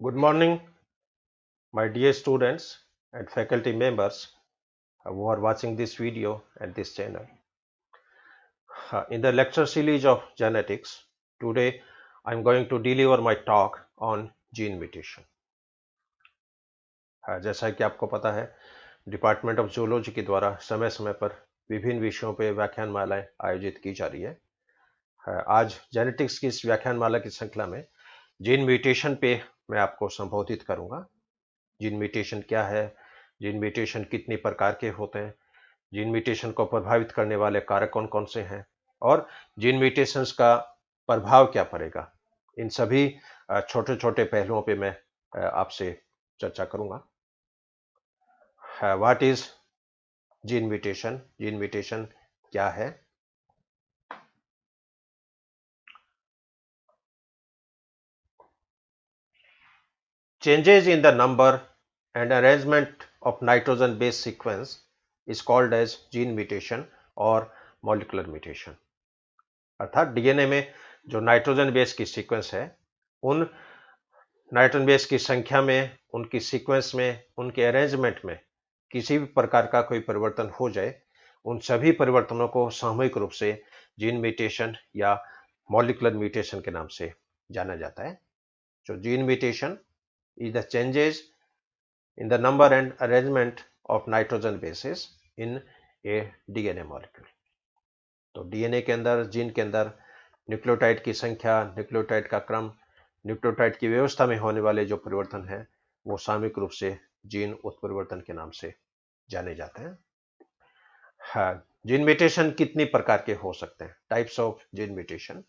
Good morning, my dear students and faculty members who are watching this video at this channel. In the lecture series of genetics, today I am going to deliver my talk on gene mutation. जैसा कि आपको पता है, department of zoology के द्वारा समय समय पर विभिन्न विषयों पर व्याख्यानमालाएं आयोजित की जा रही है। आज जेनेटिक्स की इस व्याख्यानमाला की श्रृंखला में जीन म्यूटेशन पे मैं आपको संबोधित करूंगा। जीन म्यूटेशन क्या है, जीन म्यूटेशन कितनी प्रकार के होते हैं, जीन म्यूटेशन को प्रभावित करने वाले कारक कौन कौन से हैं और जीन म्यूटेशंस का प्रभाव क्या पड़ेगा, इन सभी छोटे छोटे पहलुओं पे मैं आपसे चर्चा करूंगा। What is gene mutation? Gene mutation क्या है? Changes in the number and arrangement of nitrogen base sequence is called as gene mutation और molecular mutation। अर्थात डीएनए में जो नाइट्रोजन बेस की सीक्वेंस है, उन नाइट्रोजन बेस की संख्या में, उनकी सीक्वेंस में, उनके अरेंजमेंट में किसी भी प्रकार का कोई परिवर्तन हो जाए, उन सभी परिवर्तनों को सामूहिक रूप से जीन म्यूटेशन या मॉलिक्यूलर म्यूटेशन के नाम से जाना जाता है। जो gene mutation is the changes in the number and arrangement of nitrogen bases in a DNA molecule। तो डीएनए के अंदर, जीन के अंदर न्यूक्लियोटाइड की संख्या, न्यूक्लियोटाइड का क्रम, न्यूक्लियोटाइड की व्यवस्था में होने वाले जो परिवर्तन है, वो सामूहिक रूप से जीन उत्परिवर्तन के नाम से जाने जाते हैं। हाँ, जीन म्यूटेशन कितनी प्रकार के हो सकते हैं? Types of gene mutation.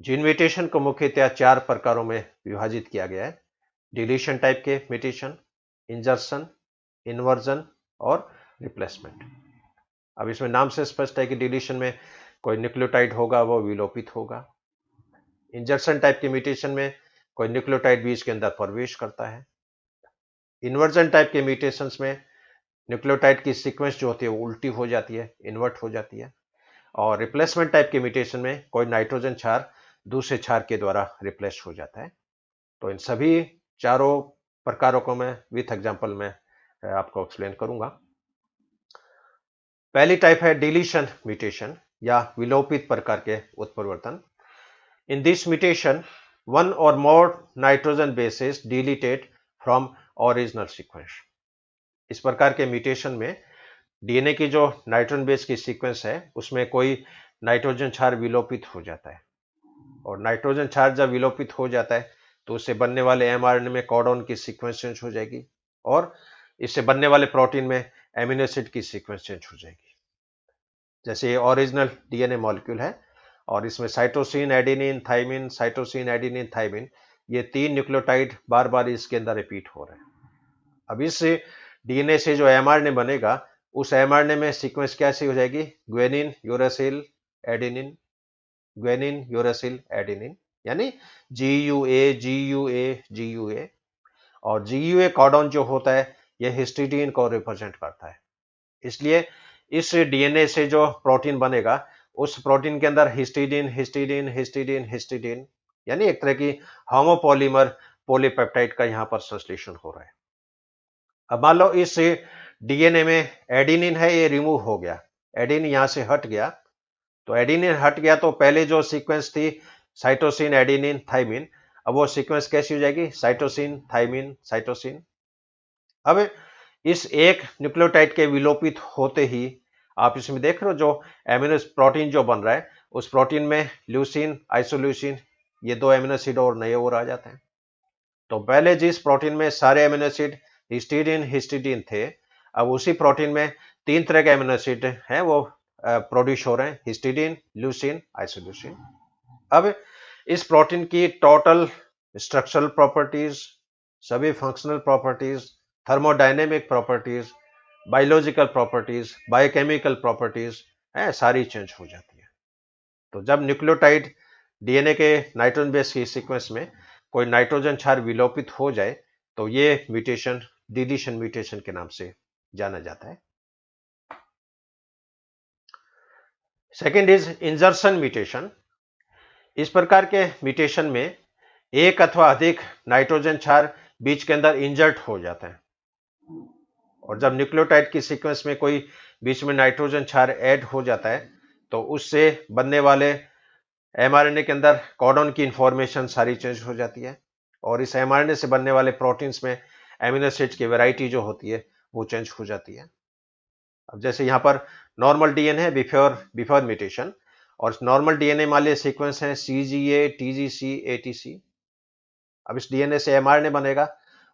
Gene mutation को मुख्यतः 4 प्रकारों में विभाजित किया गया है। डिलीशन टाइप के म्यूटेशन, इंजर्शन, इन्वर्जन और रिप्लेसमेंट। अब इसमें नाम से स्पष्ट है कि डिलीशन में कोई न्यूक्लियोटाइड होगा, वो विलोपित होगा। इंजर्शन टाइप के म्यूटेशन में कोई न्यूक्लियोटाइड बीज के अंदर प्रवेश करता है। इन्वर्जन टाइप के म्यूटेशंस में न्यूक्लियोटाइड की सीक्वेंस जो होती है वो उल्टी हो जाती है, इन्वर्ट हो जाती है। और रिप्लेसमेंट टाइप के म्यूटेशन में कोई नाइट्रोजन क्षार दूसरे क्षार के द्वारा रिप्लेस हो जाता है। तो इन सभी चारों प्रकारों को मैं विथ एग्जांपल में आपको एक्सप्लेन करूंगा। पहली टाइप है डिलीशन म्यूटेशन या विलोपित प्रकार के उत्परिवर्तन। इन दिस म्यूटेशन वन और मोर nitrogen bases deleted from original sequence. इस प्रकार के म्यूटेशन में डीएनए की जो नाइट्रोजन बेस की सीक्वेंस है, उसमें कोई नाइट्रोजन क्षार विलोपित हो जाता है। और नाइट्रोजन क्षार जब विलोपित हो जाता है तो उससे बनने वाले एमआरएनए में कोडॉन की सीक्वेंस चेंज हो जाएगी और इससे बनने वाले प्रोटीन में एमिनो एसिड की सीक्वेंस चेंज हो जाएगी। जैसे ये ओरिजिनल डीएनए मॉलिक्यूल है और इसमें cytosine, adenine, thymine, cytosine, adenine, thymine, ये 3 न्यूक्लियोटाइड बार बार इसके अंदर रिपीट हो रहे हैं। अब इस डीएनए से जो एमआरएनए बनेगा, उस एमआरएनए में सीक्वेंस कैसी हो जाएगी? Guanine, uracil, adenine, guanine, uracil, adenine, यानी GUA, GUA, GUA। और GUA कॉडन जो होता है, यह हिस्टिडीन को रिप्रेजेंट करता है। इसलिए इस डीएनए से जो प्रोटीन बनेगा, उस प्रोटीन के अंदर हिस्टिडीन, हिस्टिडीन, हिस्टिडीन, हिस्टिडीन, यानी एक तरह की होमोपॉलीमर पॉलीपेप्टाइड का यहां पर संश्लेषण हो रहा है। अब मान लो इस डीएनए में एडेनिन है, ये रिमूव हो गया, एडेनिन यहां से हट गया। तो एडेनिन हट गया तो पहले जो सीक्वेंस थी साइटोसिन, एडेनिन, थाइमिन, अब वो सीक्वेंस कैसी हो जाएगी? Cytosine, thymine, cytosine. अब इस एक न्यूक्लियोटाइड के विलोपित होते ही आप इसमें देख रहे हो जो एमिनो प्रोटीन जो बन रहा है, उस प्रोटीन में ल्यूसीन, आइसोल्यूसिन, ये 2 एमिनो एसिड और नए और आ जाते हैं। तो पहले जिस प्रोटीन में सारे एमिनो एसिड हिस्टिडीन हिस्टिडीन थे, अब उसी प्रोटीन में 3 तरह के एमिनो एसिड हैं, वो प्रोड्यूस हो रहे हैं, हिस्टिडीन, ल्यूसीन, आइसोल्यूसिन। अब इस प्रोटीन की टोटल स्ट्रक्चरल प्रॉपर्टीज, सभी functional properties, thermodynamic properties, biological properties, biochemical properties है, सारी चेंज हो जाती है। तो जब न्यूक्लियोटाइड डीएनए के नाइट्रोजन बेस की सीक्वेंस में कोई नाइट्रोजन क्षार विलोपित हो जाए तो ये म्यूटेशन डिलीशन म्यूटेशन के नाम से जाना जाता है। Second is इंजर्शन mutation. इस प्रकार के म्यूटेशन में एक अथवा अधिक नाइट्रोजन क्षार बीच के अंदर इंजर्ट हो जाते हैं, और जब न्यूक्लियोटाइड की सीक्वेंस में कोई बीच में नाइट्रोजन क्षार ऐड हो जाता है तो उससे बनने वाले एमआरएनए के अंदर कोडॉन की इंफॉर्मेशन सारी चेंज हो जाती है, और इस एमआरएनए से बनने वाले प्रोटीन्स में एमिनो एसिड्स की वैरायटी जो होती है वो चेंज हो जाती है। अब जैसे यहाँ पर नॉर्मल डीएनए है बिफोर म्यूटेशन, और नॉर्मल डीएनए मान लिया सीक्वेंस है सीजीए टीजीसी एटीसी। अब इस डीएनए से एमआरएनए बनेगा,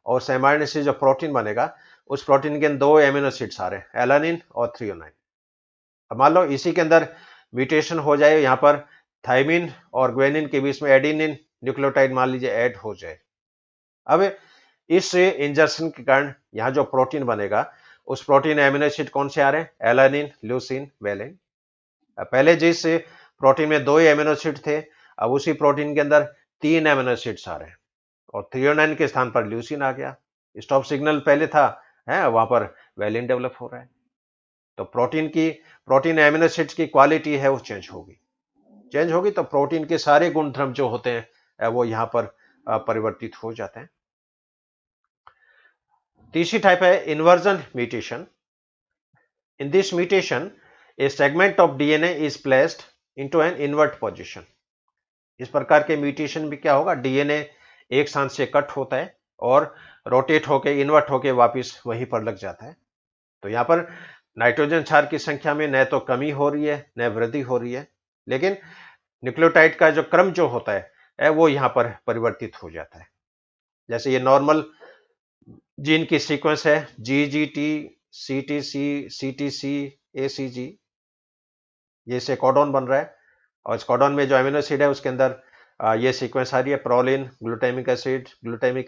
और उस एमआरएनए से जो प्रोटीन बनेगा उस प्रोटीन के अंदर दो एमिनो एसिड्स आ रहे हैं, एलानिन और थ्रियोनाइन। अब मान लो इसी के अंदर म्यूटेशन हो जाए, यहाँ पर थाइमिन और ग्वेनिन के बीच में एडिनिन न्यूक्लियोटाइड मान लीजिए ऐड हो जाए। अब इस इंजर्शन के कारण यहाँ जो प्रोटीन बनेगा उस प्रोटीन एमिनो एसिड कौन से आ रहे हैं, एलानिन ल्यूसिन वेलिन। पहले जिस प्रोटीन में दो ही एमिनो एसिड थे, अब उसी प्रोटीन के अंदर तीन एमिनो एसिड्स आ रहे हैं, और थ्रियोनाइन के स्थान पर ल्यूसिन आ गया। स्टॉप सिग्नल पहले था, है वहां पर वेलिन डेवलप हो रहा है। तो प्रोटीन एमिनो एसिड्स की क्वालिटी है वो चेंज होगी तो प्रोटीन के सारे गुणधर्म जो होते हैं वो यहाँ पर परिवर्तित हो जाते हैं। तीसरी टाइप है inversion mutation. In this mutation a segment of DNA is placed into an invert position. इस प्रकार के म्यूटेशन में क्या होगा, डीएनए एक स्थान से कट होता है और रोटेट होके इन्वर्ट होके वापस वहीं पर लग जाता है। तो यहाँ पर नाइट्रोजन क्षार की संख्या में न तो कमी हो रही है न वृद्धि हो रही है, लेकिन न्यूक्लियोटाइड का जो क्रम जो होता है वो यहाँ पर परिवर्तित हो जाता है। जैसे ये नॉर्मल जीन की सीक्वेंस है जीजीटी सीटीसी सीटीसी एसीजी, ये से कोडॉन बन रहा है, और इस कोडॉन में जो एमिनो एसिड है उसके अंदर ये सीक्वेंस आ रही है proline glutamic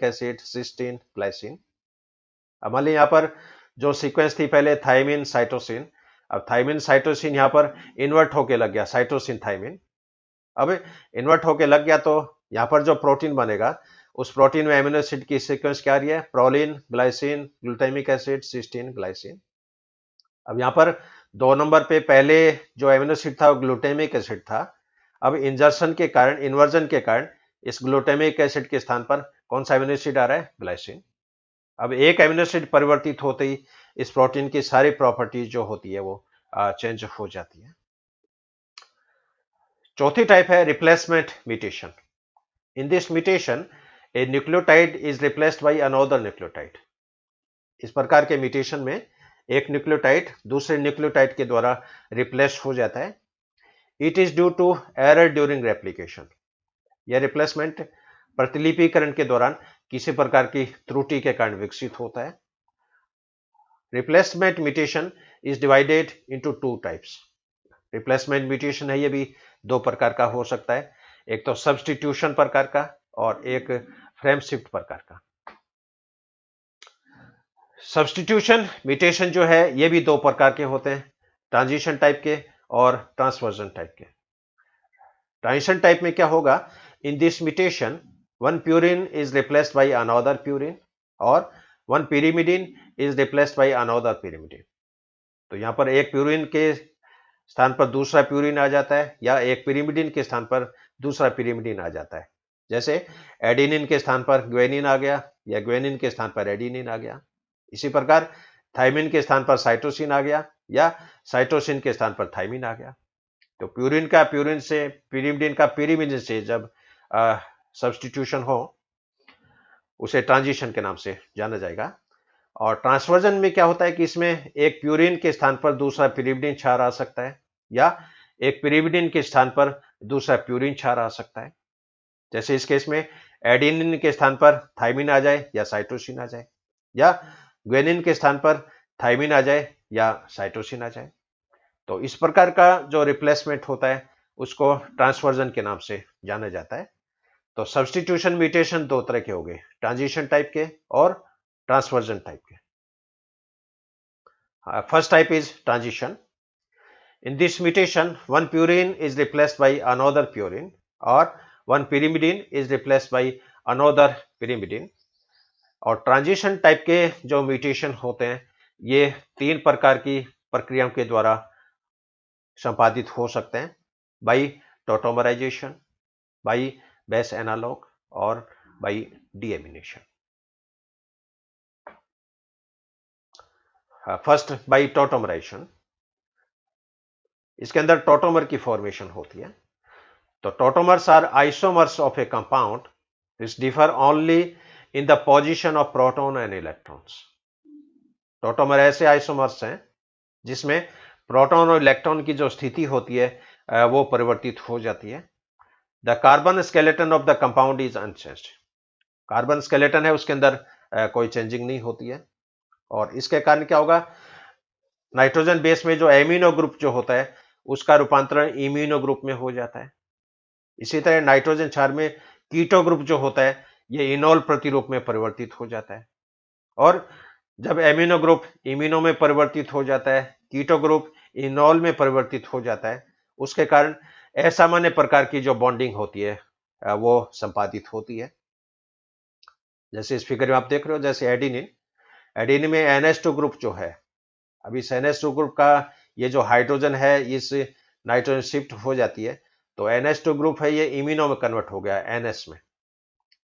acid cysteine glycine. अब मान लीजिए यहाँ पर जो सीक्वेंस थी पहले थाइमिन साइटोसिन, अब थाइमिन साइटोसिन यहाँ पर इन्वर्ट होके लग गया साइटोसिन थाइमिन। अब इन्वर्ट होके लग गया तो यहाँ पर जो प्रोटीन बनेगा उस प्रोटीन में एमिनो एसिड की सीक्वेंस क्या आ रही है, proline glycine glutamic acid cysteine glycine. अब यहाँ पर 2 नंबर पे पहले जो एमिनो एसिड था वो ग्लूटामिक एसिड था। अब इंजर्शन के कारण इन्वर्जन के कारण इस ग्लूटामिक एसिड के स्थान पर कौन सा एमिनो एसिड आ रहा है, ग्लाइसिन। अब एक एमिनो एसिड परिवर्तित होते ही इस प्रोटीन की सारी प्रॉपर्टीज जो होती है वो चेंज हो जाती है। चौथी टाइप है replacement mutation. In this mutation A nucleotide is replaced by another nucleotide. इस प्रकार के म्यूटेशन में एक न्यूक्लियोटाइड दूसरे न्यूक्लियोटाइड के द्वारा रिप्लेस हो जाता है। It is due to error during replication. यह रिप्लेसमेंट प्रतिलिपिकरण के दौरान किसी प्रकार की त्रुटि के कारण विकसित होता है। Replacement mutation is divided into two types. Replacement mutation है ये भी दो प्रकार का हो सकता है, एक तो सब्स्टिट्यूशन प्रकार का और एक फ्रेम शिफ्ट प्रकार का। सब्स्टिट्यूशन म्यूटेशन जो है ये भी दो प्रकार के होते हैं, ट्रांजिशन टाइप के और ट्रांसवर्जन टाइप के। ट्रांजिशन टाइप में क्या होगा, in this mutation one purine is replaced by another purine और one pyrimidine is replaced by another pyrimidine। तो यहां पर एक प्यूरिन के स्थान पर दूसरा प्यूरिन आ जाता है, या एक pyrimidine के स्थान पर दूसरा pyrimidine आ जाता है। जैसे एडिनिन के स्थान पर ग्वेनिन आ गया, या ग्वेनिन के स्थान पर एडिनिन आ गया। इसी प्रकार थाइमिन के स्थान पर साइटोसिन आ गया, या साइटोसिन के स्थान पर थाइमिन आ गया। तो प्यूरिन का प्यूरिन से, pyrimidine का pyrimidine से जब सब्स्टिट्यूशन हो उसे ट्रांजिशन के नाम से जाना जाएगा। और ट्रांसवर्जन में क्या होता है कि इसमें एक प्यूरिन के स्थान पर दूसरा pyrimidine क्षार आ सकता है, या एक pyrimidine के स्थान पर दूसरा प्यूरिन क्षार आ सकता है। जैसे इस केस में एडिनिन के स्थान पर थाइमिन आ जाए या साइटोसिन आ जाए, या ग्वेनिन के स्थान पर थाइमिन आ जाए या साइटोसिन आ जाए। तो इस प्रकार का जो रिप्लेसमेंट होता है उसको ट्रांसवर्जन के नाम से जाना जाता है। तो सब्स्टिट्यूशन म्यूटेशन दो तरह के हो गए, ट्रांजिशन टाइप के और ट्रांसवर्जन टाइप के। First type is transition. In this mutation one purine is replaced by another purine और one pyrimidine is replaced by another pyrimidine। और ट्रांजिशन टाइप के जो म्यूटेशन होते हैं ये तीन प्रकार की प्रक्रियाओं के द्वारा संपादित हो सकते हैं, by tautomerization, by base analog और by deamination. First by tautomerization, इसके अंदर टॉटोमर की फॉर्मेशन होती है। तो tautomers are isomers of a compound which differ only in the position of proton and electrons. Tautomer ऐसे आइसोमर्स हैं जिसमें प्रोटॉन और इलेक्ट्रॉन की जो स्थिति होती है वो परिवर्तित हो जाती है। The carbon skeleton of the compound is unchanged. Carbon skeleton है उसके अंदर कोई चेंजिंग नहीं होती है, और इसके कारण क्या होगा, नाइट्रोजन बेस में जो एमिनो ग्रुप जो होता है उसका रूपांतरण इम्यूनो ग्रुप में हो जाता है। इसी तरह नाइट्रोजन क्षार में कीटो ग्रुप जो होता है ये इनोल प्रतिरूप में परिवर्तित हो जाता है, और जब एमिनो ग्रुप इम्यूनो में परिवर्तित हो जाता है, कीटो ग्रुप इनोल में परिवर्तित हो जाता है, उसके कारण असामान्य प्रकार की जो बॉन्डिंग होती है वो संपादित होती है। जैसे इस फिगर में आप देख रहे हो, जैसे एडिनिन, एडिनिन में NH2 ग्रुप जो है, अभी इस NH2 ग्रुप का ये जो हाइड्रोजन है इस नाइट्रोजन शिफ्ट हो जाती है, तो NH2 ग्रुप है ये इम्यूनो में कन्वर्ट हो गया NS में।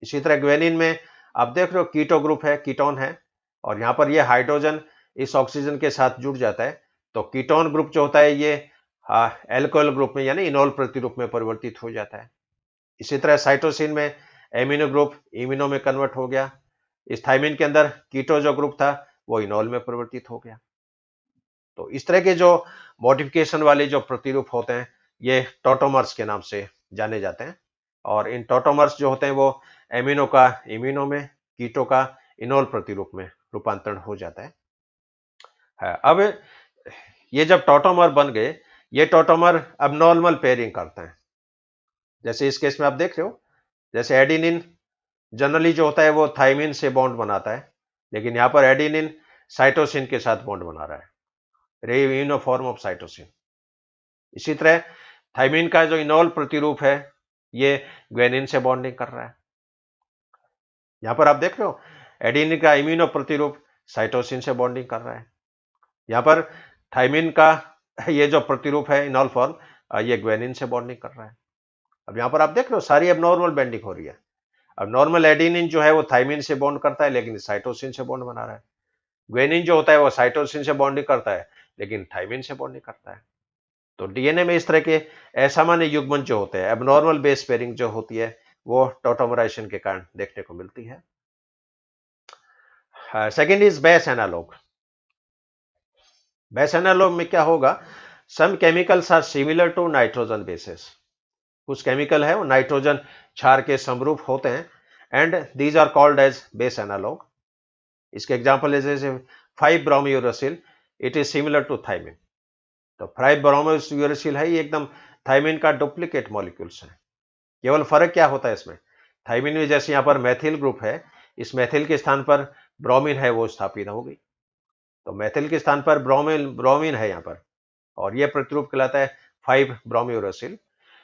इसी तरह ग्वेनिन में आप देख रहे हो कीटो ग्रुप है, कीटोन है, और यहाँ पर ये हाइड्रोजन इस ऑक्सीजन के साथ जुड़ जाता है, तो कीटोन ग्रुप जो होता है ये एल्कोहल ग्रुप में यानी इनोल प्रतिरूप में परिवर्तित हो जाता है। इसी तरह साइटोसिन में एमिनो ग्रुप इम्यूनो में कन्वर्ट हो गया। इस थाइमिन के अंदर कीटो जो ग्रुप था वो इनोल में परिवर्तित हो गया। तो इस तरह के जो मॉडिफिकेशन वाले जो प्रतिरूप होते हैं ये टॉटोमर्स के नाम से जाने जाते हैं, और इन टॉटोमर्स जो होते हैं वो एमिनो का इम्यूनो में, कीटो का इनोल प्रतिरूप में रूपांतरण हो जाता है। अब ये जब टॉटोमर बन गए, ये टॉटोमर अब नॉर्मल पेयरिंग करते हैं। जैसे इस केस में आप देख रहे हो, जैसे एडिनिन जनरली जो होता है वो थाइमिन से बॉन्ड बनाता है, लेकिन यहां पर एडिनिन साइटोसिन के साथ बॉन्ड बना रहा है, रेयूनिफॉर्म ऑफ साइटोसिन। इसी तरह थाइमिन का जो इनोल प्रतिरूप है ये ग्वेनिन से बॉन्डिंग कर रहा है। यहां पर आप देख रहे हो एडिनिन का इम्यूनो प्रतिरूप साइटोसिन से बॉन्डिंग कर रहा है। यहां पर थाइमिन का ये जो प्रतिरूप है इनोल फॉर्म ये ग्वेनिन से बॉन्डिंग कर रहा है। अब यहां पर आप देख रहे हो सारी अब नॉर्मल बॉन्डिंग हो रही है। अब नॉर्मल एडिनिन जो है वो थाइमिन से बॉन्ड करता है लेकिन साइटोसिन से बॉन्ड बना रहा है। ग्वेनिन जो होता है वो साइटोसिन से बॉन्डिंग करता है लेकिन थाइमिन से बॉन्डिंग करता है। तो डीएनए में इस तरह के असामान्य युग्मन जो होते हैं, एबनॉर्मल बेस पेयरिंग जो होती है वो टॉटोमराइजेशन के कारण देखने को मिलती है। Second is base analog. Base analog में क्या होगा, some chemicals are similar to nitrogen bases. कुछ केमिकल है वो नाइट्रोजन क्षार के समरूप होते हैं, and these are called as base analog. इसके एग्जांपल है जैसे 5 bromouracil, it is similar to thymine. तो 5 ब्रोमोयूरेसिल है ये एकदम थाइमिन का डुप्लीकेट मॉलिक्यूल्स है। केवल फर्क क्या होता है इसमें, थाइमिन में जैसे यहाँ पर मैथिल ग्रुप है, इस मैथिल के स्थान पर ब्रोमीन है वो स्थापित हो गई, तो मैथिल के स्थान पर ब्रोमीन है यहाँ पर, और ये प्रतिरूप कहलाता है 5 ब्रोमोयूरेसिल।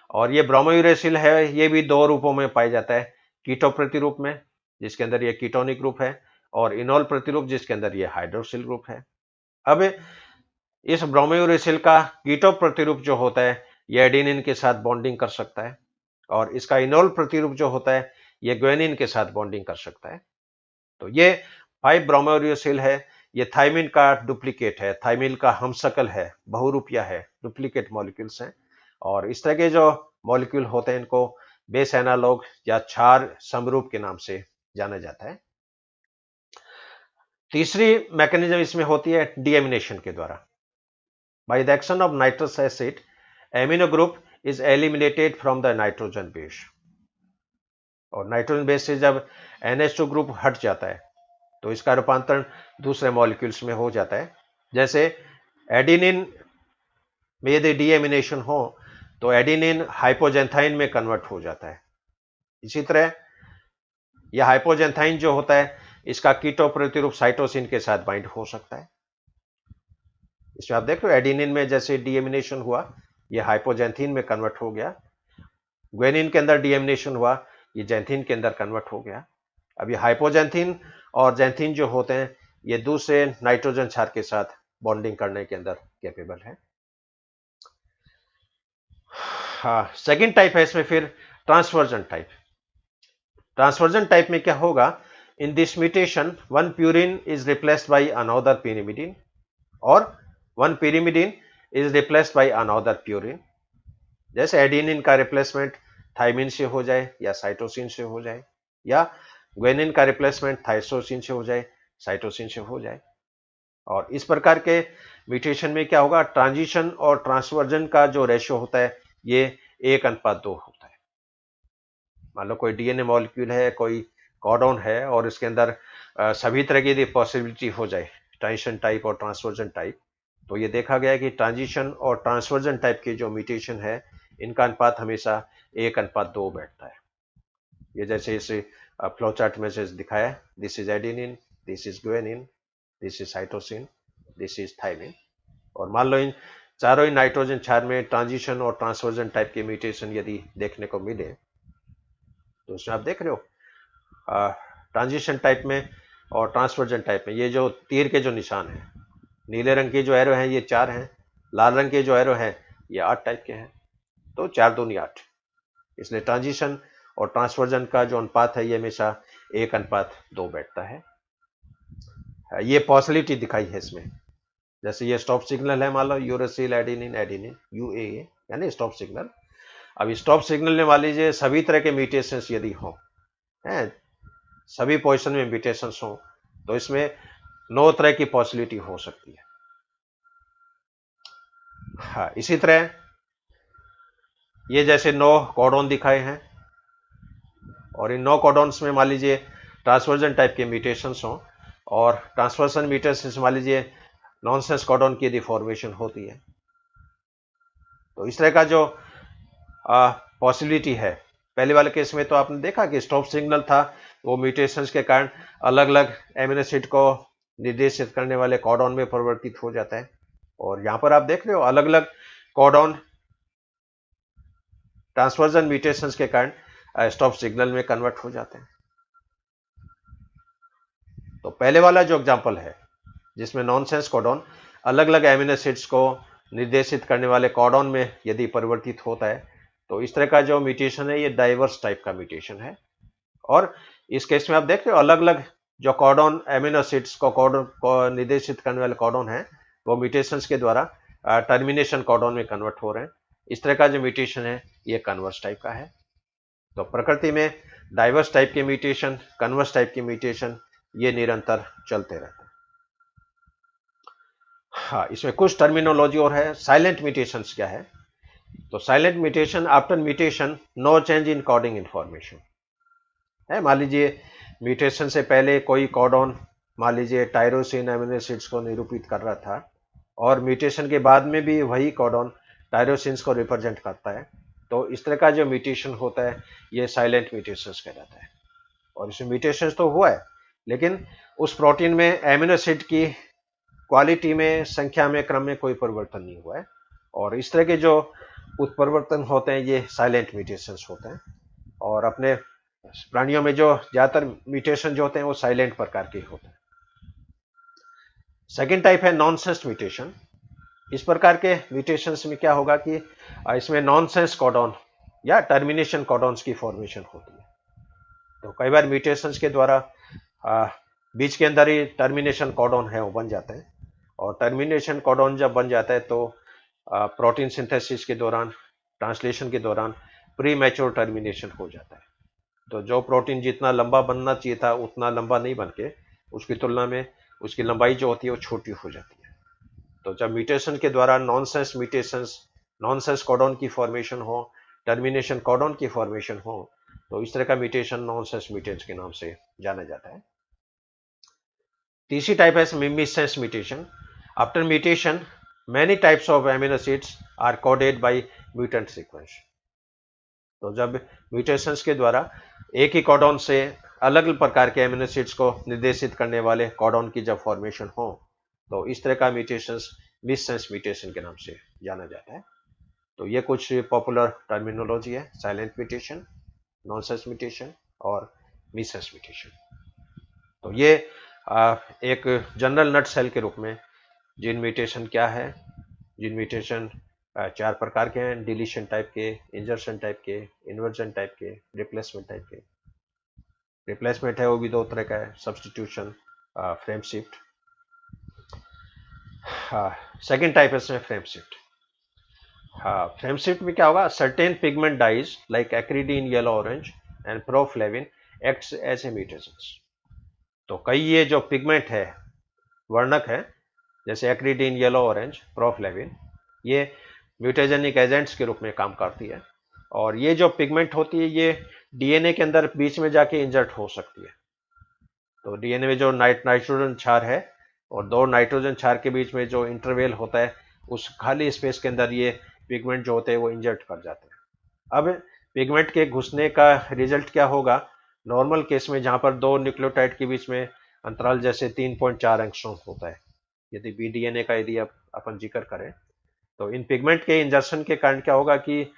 और ये ब्रोमोयूरेसिल है ये भी दो रूपों में पाया जाता है, कीटो प्रतिरूप में जिसके अंदर ये कीटोनिक ग्रुप है, और इनोल प्रतिरूप जिसके अंदर ये हाइड्रोक्सिल ग्रुप है। अब इस ब्रोमोयूरेसिल का कीटो प्रतिरूप जो होता है ये एडेनिन के साथ बॉन्डिंग कर सकता है, और इसका इनोल प्रतिरूप जो होता है ये ग्वेनिन के साथ बॉन्डिंग कर सकता है। तो ये 5 ब्रोमोयूरेसिल है, ये थाइमिन का डुप्लीकेट है, थाइमिन का हमशक्ल है, बहुरूपिया है, डुप्लीकेट मॉलिक्यूल्स हैं। और इस तरह के जो मॉलिक्यूल होते हैं इनको बेस एनालॉग या क्षार समरूप के नाम से जाना जाता है। तीसरी मैकेनिज्म इसमें होती है डीएमिनेशन के द्वारा। By the action of nitrous acid, amino group is eliminated from the nitrogen base. और नाइट्रोजन बेस से जब NH2 ग्रुप हट जाता है तो इसका रूपांतरण दूसरे मॉलिक्यूल्स में हो जाता है। जैसे एडिनिन में यदि डीएमिनेशन हो तो एडिनिन हाइपोजेंथाइन में कन्वर्ट हो जाता है। इसी तरह यह हाइपोजेंथाइन जो होता है इसका कीटो प्रतिरूप साइटोसिन के साथ बाइंड हो सकता है। इसमें आप देख रहे हो एडिनिन में जैसे डीएमिनेशन हुआ यह हाइपोजेंथीन में कन्वर्ट हो गया, ग्वेनिन के अंदर डीएमिनेशन हुआ ये जेंथीन के अंदर कन्वर्ट हो गया। अब ये हाइपोजेंथीन और जेंथीन जो होते हैं ये दूसरे नाइट्रोजन क्षार के साथ बॉन्डिंग करने के अंदर कैपेबल है। हाँ, सेकेंड टाइप है इसमें फिर ट्रांसवर्जन टाइप। ट्रांसवर्जन टाइप में क्या होगा, in this mutation one purine is replaced by another pyrimidine और one pyrimidine is replaced by another purine. जैसे एडेनिन का रिप्लेसमेंट थाइमिन से हो जाए या साइटोसिन से हो जाए, या ग्वेनिन का रिप्लेसमेंट थाइसोसिन से हो जाए, साइटोसिन से हो जाए। और इस प्रकार के म्यूटेशन में क्या होगा, ट्रांजिशन और ट्रांसवर्जन का जो रेशियो होता है ये 1:2 होता है। मान लो कोई डीएनए मॉलिक्यूल है, कोई कॉडोन है और इसके अंदर सभी तरह की यदि पॉसिबिलिटी हो जाए, ट्रांजिशन टाइप और ट्रांसवर्जन टाइप, तो ये देखा गया है कि ट्रांजिशन और ट्रांसवर्जन टाइप के जो म्यूटेशन है इनका अनुपात हमेशा 1:2 बैठता है। ये जैसे इस फ्लो चार्ट में से दिखाया, this is adenine, this is guanine, this is cytosine, this is thymine. और मान लो इन चारों ही नाइट्रोजन क्षार में ट्रांजिशन और ट्रांसवर्जन टाइप के म्यूटेशन यदि देखने को मिले, तो उसमें आप देख रहे हो ट्रांजिशन टाइप में और ट्रांसवर्जन टाइप में ये जो तीर के जो निशान हैं, नीले रंग के जो एरो हैं ये 4 हैं, लाल रंग के जो एरो हैं ये 8 टाइप के हैं। तो 4 दूनी 8, इसलिए ट्रांजिशन और ट्रांसवर्जन का जो अनुपात है ये हमेशा 1:2 बैठता है। ये पॉसिबिलिटी दिखाई है इसमें, जैसे ये स्टॉप सिग्नल है, मान लो यूरेसिल एडेनिन एडेनिन यूएए यानी स्टॉप सिग्नल। अब स्टॉप सिग्नल में मान लीजिए सभी तरह के म्यूटेशंस यदि हो, हैं सभी पोजीशन में म्यूटेशंस हो, तो इसमें 9 तरह की पॉसिबिलिटी हो सकती है। हाँ, इसी तरह ये जैसे 9 कोडॉन दिखाए हैं और इन 9 कोडॉन्स में मान लीजिए ट्रांसवर्जन टाइप के म्यूटेशंस हो, और ट्रांसवर्जन म्यूटेशंस मान लीजिए नॉनसेंस कोडॉन की यदि फॉर्मेशन होती है, तो इस तरह का जो पॉसिबिलिटी है, पहले वाले केस में तो आपने देखा कि स्टॉप सिग्नल था, वो म्यूटेशंस के कारण अलग अलग एमिनो एसिड को निर्देशित करने वाले कोडॉन में परिवर्तित हो जाता है। और यहां पर आप देख रहे हो अलग अलग कोडॉन ट्रांसवर्जन म्यूटेशंस के कारण स्टॉप सिग्नल में कन्वर्ट हो जाते हैं। तो पहले वाला जो एग्जांपल है जिसमें नॉनसेंस कोडॉन अलग अलग एमिनो एसिड्स को निर्देशित करने वाले कोडॉन में यदि परिवर्तित होता है, तो इस तरह का जो म्यूटेशन है ये डाइवर्स टाइप का म्यूटेशन है। और इस केस में आप देख रहे हो अलग अलग जो कोडॉन एमिनो एसिड्स को कोडॉन को निर्देशित करने वाले कोडॉन है वो म्यूटेशंस के द्वारा टर्मिनेशन कोडॉन में कन्वर्ट हो रहे हैं। इस तरह का जो म्यूटेशन है ये कन्वर्स टाइप का है। तो प्रकृति में डाइवर्स टाइप के म्यूटेशन, कन्वर्स टाइप के म्यूटेशन ये निरंतर चलते रहते हैं। हाँ, इसमें कुछ टर्मिनोलॉजी और है। साइलेंट म्यूटेशंस क्या है, तो silent mutation after mutation no change in coding information है। मान लीजिए म्यूटेशन से पहले कोई कोडॉन मान लीजिए टायरोसिन एमिनो एसिड्स को निरूपित कर रहा था, और म्यूटेशन के बाद में भी वही कोडॉन टायरोसिन्स को रिप्रेजेंट करता है, तो इस तरह का जो म्यूटेशन होता है ये साइलेंट म्यूटेशंस कहलाता है। और इसमें म्यूटेशन तो हुआ है, लेकिन उस प्रोटीन में एमिनो एसिड की क्वालिटी में, संख्या में, क्रम में कोई परिवर्तन नहीं हुआ है। और इस तरह के जो उत्परिवर्तन होते हैं ये साइलेंट म्यूटेशंस होते हैं। और अपने प्राणियों में जो ज्यादातर म्यूटेशन जो होते हैं वो साइलेंट प्रकार के होते हैं। सेकेंड टाइप है नॉनसेंस म्यूटेशन। इस प्रकार के म्यूटेशंस में क्या होगा कि इसमें नॉनसेंस कोडॉन या टर्मिनेशन कोडॉन्स की फॉर्मेशन होती है। तो कई बार म्यूटेशंस के द्वारा बीच के अंदर ही टर्मिनेशन कोडॉन है वो बन जाते हैं, और टर्मिनेशन कोडॉन जब बन जाता है तो प्रोटीन सिंथेसिस के दौरान, ट्रांसलेशन के दौरान प्री मैच्योर टर्मिनेशन हो जाता है। तो जो प्रोटीन जितना लंबा बनना चाहिए था उतना लंबा नहीं बन के उसकी तुलना में उसकी लंबाई जो होती है वो छोटी हो जाती है। तो जब म्यूटेशन के द्वारा नॉनसेंस म्यूटेशंस, नॉनसेंस कोडॉन की फॉर्मेशन हो, टर्मिनेशन कोडॉन की फॉर्मेशन हो, तो इस तरह का म्यूटेशन नॉनसेंस म्यूटेशन के नाम से जाना जाता है। तीसरी टाइप है missense mutation. After mutation many types of amino acids are coded by mutant sequence। तो जब म्यूटेशंस के द्वारा एक ही कोडॉन से अलग अलग प्रकार के एमिनो एसिड्स को निर्देशित करने वाले कोडॉन की जब फॉर्मेशन हो, तो इस तरह का म्यूटेशंस मिससेंस म्यूटेशन के नाम से जाना जाता है। तो ये कुछ पॉपुलर टर्मिनोलॉजी है, साइलेंट म्यूटेशन, नॉनसेंस म्यूटेशन और मिससेंस म्यूटेशन। तो ये एक जनरल नट सेल के रूप में जीन म्यूटेशन क्या है, जीन म्यूटेशन 4 प्रकार के हैं, डिलीशन टाइप के, इंजर्शन टाइप के, इन्वर्जन टाइप के, रिप्लेसमेंट टाइप के। रिप्लेसमेंट है वो भी दो तरह का है, सब्सटीट्यूशन, फ्रेम शिफ्ट। हाँ, सेकेंड टाइप है इसमें फ्रेम शिफ्ट। हाँ, फ्रेम शिफ्ट में क्या होगा, certain pigment dyes like acridine, yellow orange and proflavine acts as a mutations. तो कई ये जो पिगमेंट है, वर्णक है, जैसे एक्रिडीन, येलो ऑरेंज, प्रोफ्लेविन, ये म्यूटेजेनिक एजेंट्स के रूप में काम करती है। और ये जो पिगमेंट होती है ये डीएनए के अंदर बीच में जाके इंजर्ट हो सकती है। तो डीएनए में जो नाइट्रोजन क्षार है और दो नाइट्रोजन क्षार के बीच में जो इंटरवेल होता है, उस खाली स्पेस के अंदर ये पिगमेंट जो होते हैं वो इंजर्ट कर जाते हैं। अब पिगमेंट के घुसने का रिजल्ट क्या होगा, नॉर्मल केस में जहां पर दो न्यूक्लियोटाइड के बीच में अंतराल जैसे 3.4 एंगस्ट्रॉम होता है, यदि बीडीएनए का यदि अपन जिक्र करें, तो इन पिगमेंट के इंजर्शन के कारण क्या होगा कि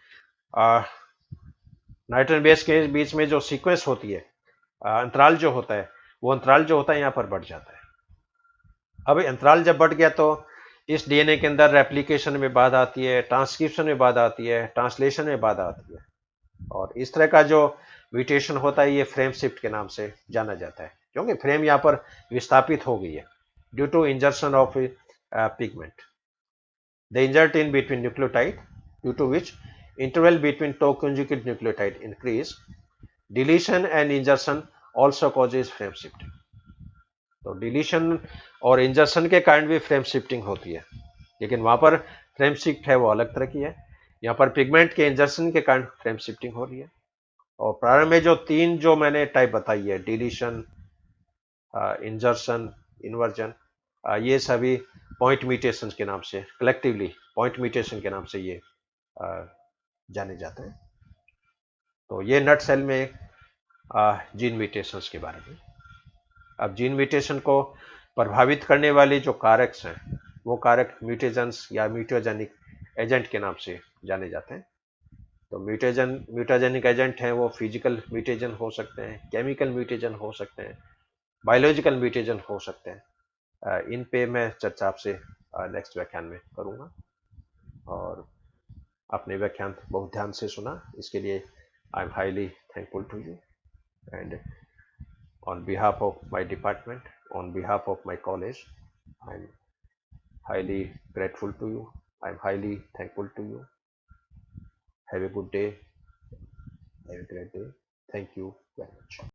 नाइट्रोजन बेस के बीच में जो सीक्वेंस होती है, अंतराल जो होता है, वो अंतराल जो होता है यहाँ पर बढ़ जाता है। अब अंतराल जब बढ़ गया तो इस डीएनए के अंदर रेप्लिकेशन में बाधा आती है, ट्रांसक्रिप्शन में बाधा आती है, ट्रांसलेशन में बाधा आती है। और इस तरह का जो म्यूटेशन होता है ये फ्रेम शिफ्ट के नाम से जाना जाता है, क्योंकि फ्रेम यहाँ पर विस्थापित हो गई है due to insertion of pigment. They insert in between nucleotide, due to which interval between toe conjugate nucleotide increase. Deletion and insertion also causes frame shifting. तो डिलीशन और इंजर्शन के कारण भी फ्रेम शिफ्टिंग होती है, लेकिन वहां पर फ्रेम शिफ्ट है वो अलग तरह की है। यहाँ पर पिगमेंट के इंजर्शन के कारण फ्रेम शिफ्टिंग हो रही है। और प्रारंभ में जो तीन जो मैंने टाइप बताई है, डिलीशन, इंजर्शन, इन्वर्जन, ये सभी पॉइंट म्यूटेशन के नाम से, कलेक्टिवली पॉइंट म्यूटेशन के नाम से ये जाने जाते हैं। तो ये नट सेल में जीन म्यूटेशंस के बारे में। अब जीन म्यूटेशन को प्रभावित करने वाले जो कारक हैं वो कारक म्यूटेजेंस या म्यूटेजेनिक एजेंट के नाम से जाने जाते हैं। तो म्यूटेजेनिक एजेंट हैं वो फिजिकल म्यूटेजन हो सकते हैं, केमिकल म्यूटेजन हो सकते हैं, बायोलॉजिकल म्यूटेजन हो सकते हैं। इन पे मैं चर्चा आपसे नेक्स्ट व्याख्यान में करूँगा। और आपने व्याख्यान बहुत ध्यान से सुना, इसके लिए I am highly thankful to you, and on behalf of my department, on behalf of my college, I'm highly grateful to you. I'm highly thankful to you. Have a good day. Have a great day. Thank you very much.